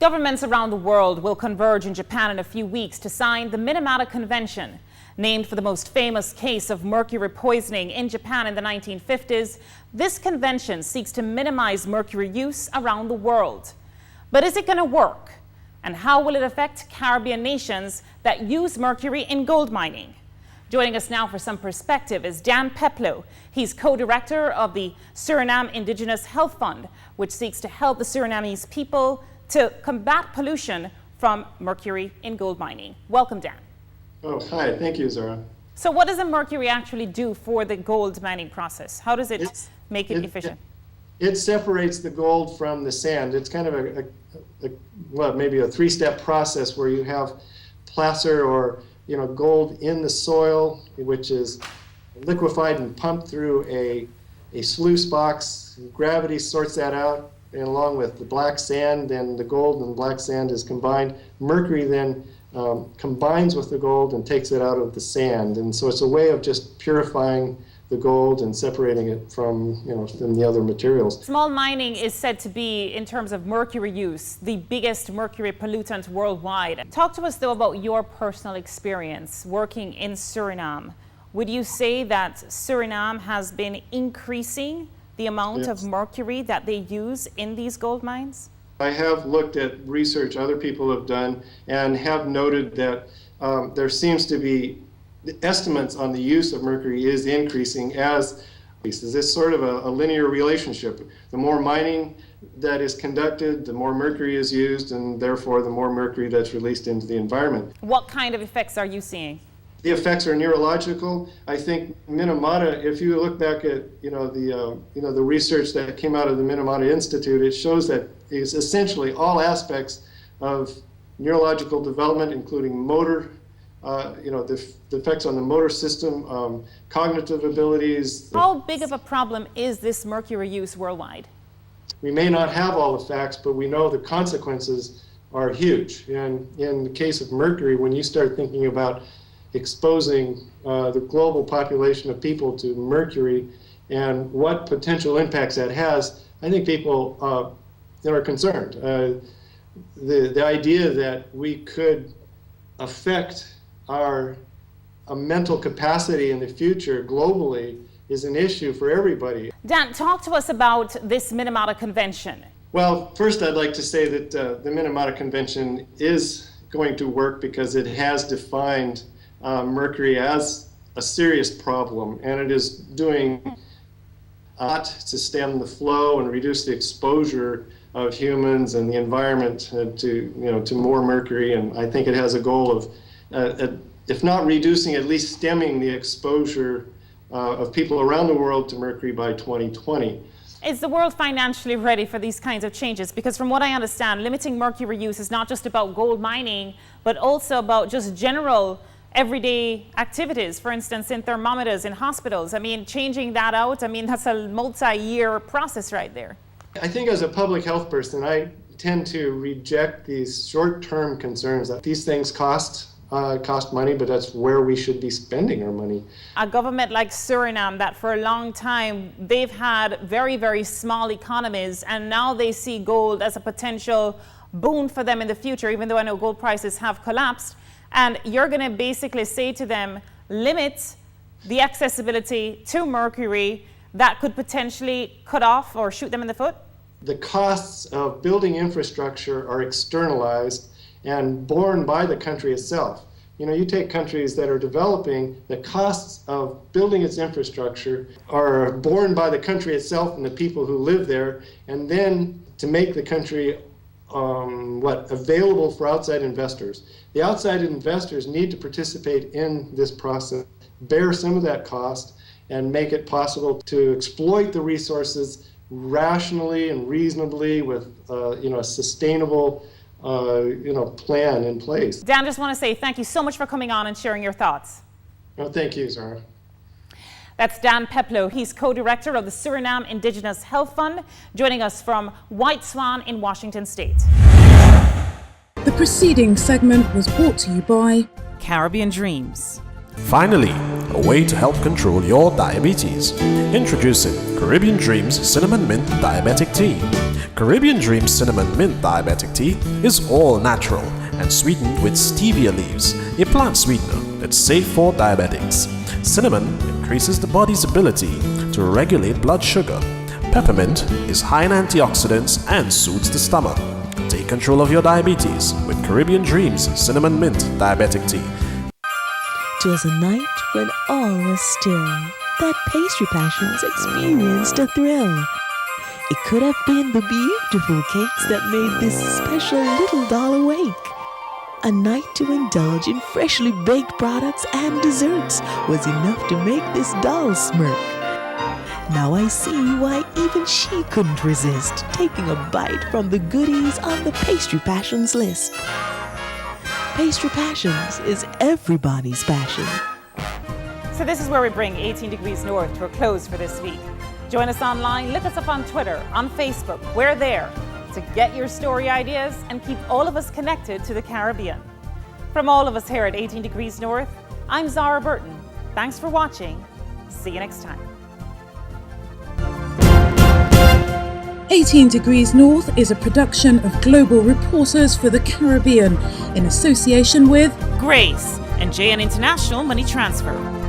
Governments around the world will converge in Japan in a few weeks to sign the Minamata Convention. Named for the most famous case of mercury poisoning in Japan in the 1950s, this convention seeks to minimize mercury use around the world. But is it going to work? And how will it affect Caribbean nations that use mercury in gold mining? Joining us now for some perspective is Dan Peplo. He's co-director of the Suriname Indigenous Health Fund, which seeks to help the Surinamese people to combat pollution from mercury in gold mining. Welcome, Dan. Oh, hi. Thank you, Zara. So what does the mercury actually do for the gold mining process? How does it make it efficient? It separates the gold from the sand. It's kind of maybe a three-step process where you have placer or gold in the soil, which is liquefied and pumped through a sluice box. Gravity sorts that out, and along with the black sand, and the gold and black sand is combined. Mercury then combines with the gold and takes it out of the sand. And so it's a way of just purifying the gold and separating it from the other materials. Small mining is said to be, in terms of mercury use, the biggest mercury pollutant worldwide. Talk to us, though, about your personal experience working in Suriname. Would you say that Suriname has been increasing the amount of mercury that they use in these gold mines? I have looked at research other people have done and have noted that there seems to be estimates on the use of mercury is increasing as this sort of a linear relationship. The more mining that is conducted, the more mercury is used, and therefore the more mercury that's released into the environment. What kind of effects are you seeing? The effects are neurological. I think Minamata, if you look back at the research that came out of the Minamata Institute, it shows that it's essentially all aspects of neurological development, including motor, the effects on the motor system, cognitive abilities. How big of a problem is this mercury use worldwide? We may not have all the facts, but we know the consequences are huge. And in the case of mercury, when you start thinking about exposing the global population of people to mercury and what potential impacts that has, I think people are concerned. The idea that we could affect our mental capacity in the future globally is an issue for everybody. Dan, talk to us about this Minamata Convention. Well, first I'd like to say that the Minamata Convention is going to work because it has defined mercury as a serious problem, and it is doing a lot to stem the flow and reduce the exposure of humans and the environment to more mercury. And I think it has a goal of, if not reducing, at least stemming the exposure of people around the world to mercury by 2020. Is the world financially ready for these kinds of changes? Because from what I understand, limiting mercury use is not just about gold mining, but also about just general everyday activities, for instance, in thermometers in hospitals. I mean, changing that out, that's a multi-year process right there. I think as a public health person, I tend to reject these short-term concerns that these things cost money, but that's where we should be spending our money. A government like Suriname that for a long time, they've had very, very small economies, and now they see gold as a potential boon for them in the future, even though I know gold prices have collapsed. And you're going to basically say to them, limit the accessibility to mercury that could potentially cut off or shoot them in the foot? The costs of building infrastructure are externalized and borne by the country itself. You take countries that are developing, the costs of building its infrastructure are borne by the country itself and the people who live there, and then to make the country available for outside investors. The outside investors need to participate in this process, bear some of that cost, and make it possible to exploit the resources rationally and reasonably with a sustainable plan in place. Dan, just want to say thank you so much for coming on and sharing your thoughts. Well, thank you, Zara. That's Dan Peplo. He's co-director of the Suriname Indigenous Health Fund, joining us from White Swan in Washington State. The preceding segment was brought to you by Caribbean Dreams. Finally, a way to help control your diabetes. Introducing Caribbean Dreams Cinnamon Mint Diabetic Tea. Caribbean Dream Cinnamon Mint Diabetic Tea is all natural and sweetened with Stevia Leaves, a plant sweetener that's safe for diabetics. Cinnamon increases the body's ability to regulate blood sugar. Peppermint is high in antioxidants and soothes the stomach. Take control of your diabetes with Caribbean Dreams Cinnamon Mint Diabetic Tea. 'Twas a night when all was still, that pastry passions experienced a thrill. It could have been the beautiful cakes that made this special little doll awake. A night to indulge in freshly baked products and desserts was enough to make this doll smirk. Now I see why even she couldn't resist taking a bite from the goodies on the Pastry Passions list. Pastry Passions is everybody's passion. So this is where we bring 18 Degrees North to a close for this week. Join us online, look us up on Twitter, on Facebook. We're there to get your story ideas and keep all of us connected to the Caribbean. From all of us here at 18 Degrees North, I'm Zara Burton. Thanks for watching. See you next time. 18 Degrees North is a production of Global Reporters for the Caribbean in association with Grace and JN International Money Transfer.